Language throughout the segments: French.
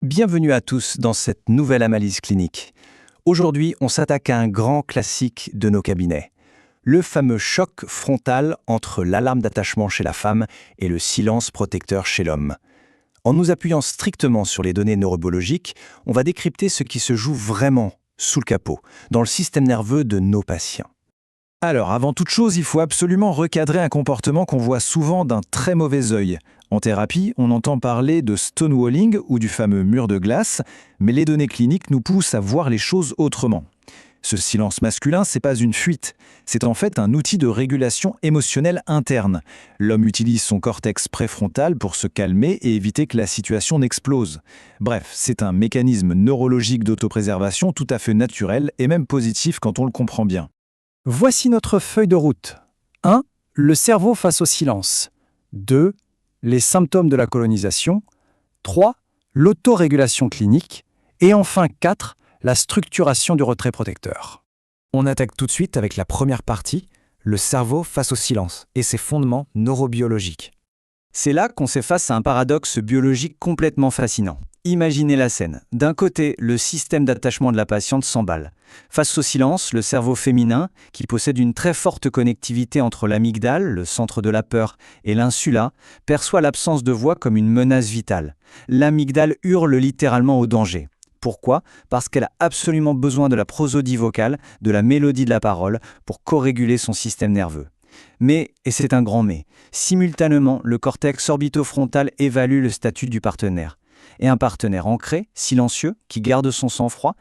Bienvenue à tous dans cette nouvelle analyse clinique. Aujourd'hui, on s'attaque à un grand classique de nos cabinets. Le fameux choc frontal entre l'alarme d'attachement chez la femme et le silence protecteur chez l'homme. En nous appuyant strictement sur les données neurobiologiques, on va décrypter ce qui se joue vraiment sous le capot, dans le système nerveux de nos patients. Alors, avant toute chose, il faut absolument recadrer un comportement qu'on voit souvent d'un très mauvais œil. En thérapie, on entend parler de stonewalling ou du fameux mur de glace, mais les données cliniques nous poussent à voir les choses autrement. Ce silence masculin, c'est pas une fuite, c'est en fait un outil de régulation émotionnelle interne. L'homme utilise son cortex préfrontal pour se calmer et éviter que la situation n'explose. Bref, c'est un mécanisme neurologique d'autopréservation tout à fait naturel et même positif quand on le comprend bien. Voici notre feuille de route. 1. Le cerveau face au silence. 2. Les symptômes de la colonisation. 3. L'autorégulation clinique. Et enfin 4. La structuration du retrait protecteur. On attaque tout de suite avec la première partie, le cerveau face au silence et ses fondements neurobiologiques. C'est là qu'on s'efface à un paradoxe biologique complètement fascinant. Imaginez la scène. D'un côté, le système d'attachement de la patiente s'emballe. Face au silence, le cerveau féminin, qui possède une très forte connectivité entre l'amygdale, le centre de la peur, et l'insula, perçoit l'absence de voix comme une menace vitale. L'amygdale hurle littéralement au danger. Pourquoi ? Parce qu'elle a absolument besoin de la prosodie vocale, de la mélodie de la parole, pour co-réguler son système nerveux. Mais, et c'est un grand mais, simultanément, le cortex orbitofrontal évalue le statut du partenaire. Et un partenaire ancré, silencieux, qui garde son sang-froid,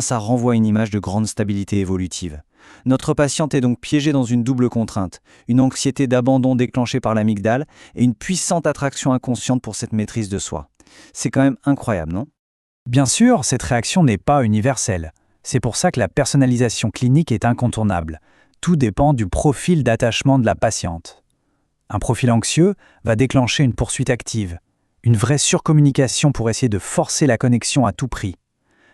ça renvoie une image de grande stabilité évolutive. Notre patiente est donc piégée dans une double contrainte, une anxiété d'abandon déclenchée par l'amygdale et une puissante attraction inconsciente pour cette maîtrise de soi. C'est quand même incroyable, non ? Bien sûr, cette réaction n'est pas universelle. C'est pour ça que la personnalisation clinique est incontournable. Tout dépend du profil d'attachement de la patiente. Un profil anxieux va déclencher une poursuite active, une vraie surcommunication pour essayer de forcer la connexion à tout prix.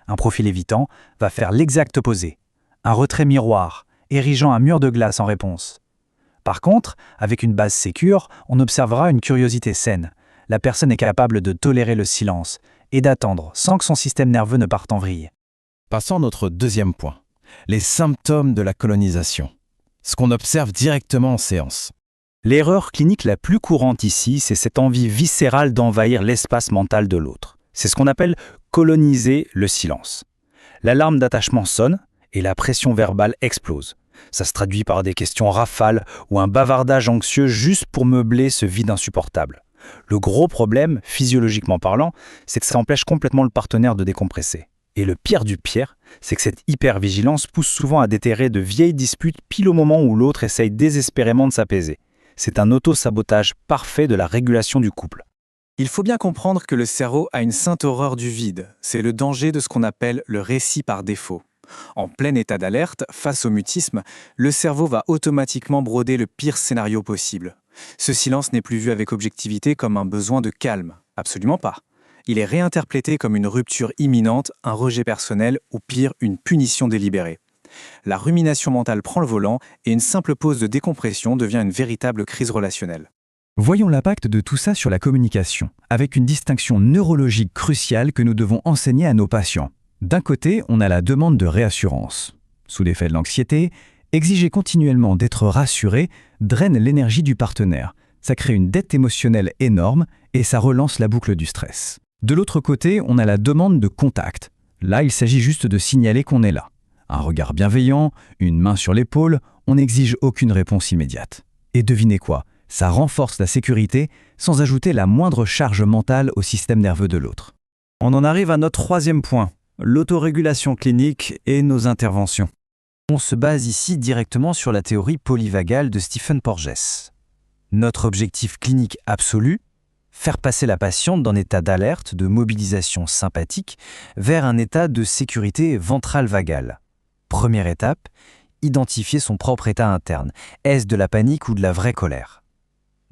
Un profil évitant va faire l'exact opposé, un retrait miroir, érigeant un mur de glace en réponse. Par contre, avec une base sécure, on observera une curiosité saine. La personne est capable de tolérer le silence et d'attendre sans que son système nerveux ne parte en vrille. Passons à notre deuxième point, les symptômes de la colonisation. Ce qu'on observe directement en séance. L'erreur clinique la plus courante ici, c'est cette envie viscérale d'envahir l'espace mental de l'autre. C'est ce qu'on appelle coloniser le silence. L'alarme d'attachement sonne et la pression verbale explose. Ça se traduit par des questions rafales ou un bavardage anxieux juste pour meubler ce vide insupportable. Le gros problème, physiologiquement parlant, c'est que ça empêche complètement le partenaire de décompresser. Et le pire du pire, c'est que cette hypervigilance pousse souvent à déterrer de vieilles disputes pile au moment où l'autre essaye désespérément de s'apaiser. C'est un auto-sabotage parfait de la régulation du couple. Il faut bien comprendre que le cerveau a une sainte horreur du vide. C'est le danger de ce qu'on appelle le récit par défaut. En plein état d'alerte, face au mutisme, le cerveau va automatiquement broder le pire scénario possible. Ce silence n'est plus vu avec objectivité comme un besoin de calme. Absolument pas. Il est réinterprété comme une rupture imminente, un rejet personnel ou pire, une punition délibérée. La rumination mentale prend le volant et une simple pause de décompression devient une véritable crise relationnelle. Voyons l'impact de tout ça sur la communication, avec une distinction neurologique cruciale que nous devons enseigner à nos patients. D'un côté, on a la demande de réassurance. Sous l'effet de l'anxiété, exiger continuellement d'être rassuré draine l'énergie du partenaire. Ça crée une dette émotionnelle énorme et ça relance la boucle du stress. De l'autre côté, on a la demande de contact. Là, il s'agit juste de signaler qu'on est là. Un regard bienveillant, une main sur l'épaule, on n'exige aucune réponse immédiate. Et devinez quoi ? Ça renforce la sécurité sans ajouter la moindre charge mentale au système nerveux de l'autre. On en arrive à notre troisième point, l'autorégulation clinique et nos interventions. On se base ici directement sur la théorie polyvagale de Stephen Porges. Notre objectif clinique absolu, faire passer la patiente d'un état d'alerte, de mobilisation sympathique, vers un état de sécurité ventrale vagale. Première étape, identifier son propre état interne. Est-ce de la panique ou de la vraie colère ?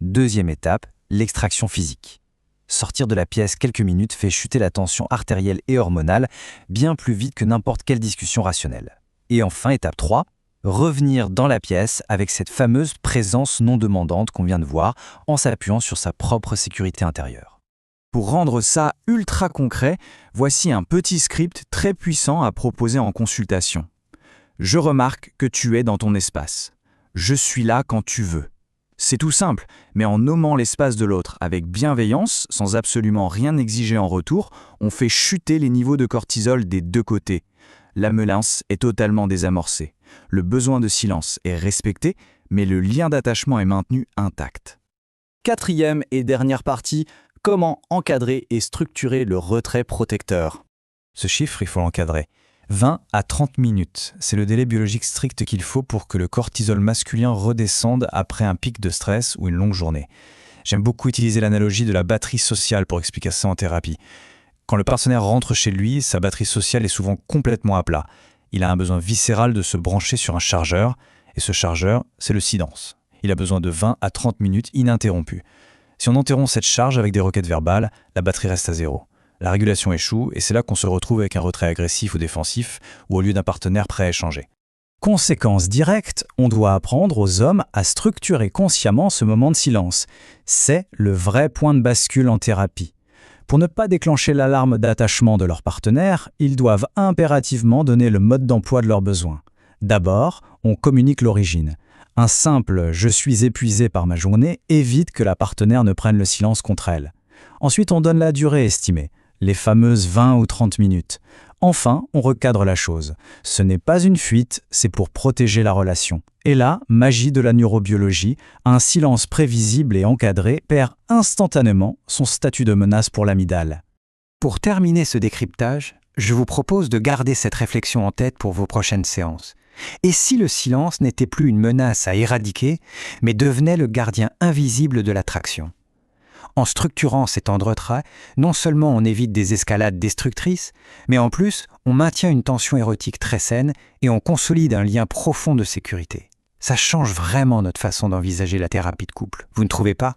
Deuxième étape, l'extraction physique. Sortir de la pièce quelques minutes fait chuter la tension artérielle et hormonale bien plus vite que n'importe quelle discussion rationnelle. Et enfin, étape 3, revenir dans la pièce avec cette fameuse présence non demandante qu'on vient de voir en s'appuyant sur sa propre sécurité intérieure. Pour rendre ça ultra concret, voici un petit script très puissant à proposer en consultation. Je remarque que tu es dans ton espace. Je suis là quand tu veux. C'est tout simple, mais en nommant l'espace de l'autre avec bienveillance, sans absolument rien exiger en retour, on fait chuter les niveaux de cortisol des deux côtés. La menace est totalement désamorcée. Le besoin de silence est respecté, mais le lien d'attachement est maintenu intact. Quatrième et dernière partie, comment encadrer et structurer le retrait protecteur. Ce chiffre, il faut l'encadrer. 20 à 30 minutes, c'est le délai biologique strict qu'il faut pour que le cortisol masculin redescende après un pic de stress ou une longue journée. J'aime beaucoup utiliser l'analogie de la batterie sociale pour expliquer ça en thérapie. Quand le partenaire rentre chez lui, sa batterie sociale est souvent complètement à plat. Il a un besoin viscéral de se brancher sur un chargeur, et ce chargeur, c'est le silence. Il a besoin de 20 à 30 minutes ininterrompues. Si on interrompt cette charge avec des requêtes verbales, la batterie reste à zéro. La régulation échoue et c'est là qu'on se retrouve avec un retrait agressif ou défensif ou au lieu d'un partenaire prêt à échanger. Conséquence directe, on doit apprendre aux hommes à structurer consciemment ce moment de silence. C'est le vrai point de bascule en thérapie. Pour ne pas déclencher l'alarme d'attachement de leur partenaire, ils doivent impérativement donner le mode d'emploi de leurs besoins. D'abord, on communique l'origine. Un simple « je suis épuisé par ma journée » évite que la partenaire ne prenne le silence contre elle. Ensuite, on donne la durée estimée, les fameuses 20 ou 30 minutes. Enfin, on recadre la chose. Ce n'est pas une fuite, c'est pour protéger la relation. Et là, magie de la neurobiologie, un silence prévisible et encadré perd instantanément son statut de menace pour l'amygdale. Pour terminer ce décryptage, je vous propose de garder cette réflexion en tête pour vos prochaines séances. Et si le silence n'était plus une menace à éradiquer, mais devenait le gardien invisible de l'attraction ? En structurant ces temps de retrait, non seulement on évite des escalades destructrices, mais en plus, on maintient une tension érotique très saine et on consolide un lien profond de sécurité. Ça change vraiment notre façon d'envisager la thérapie de couple, vous ne trouvez pas ?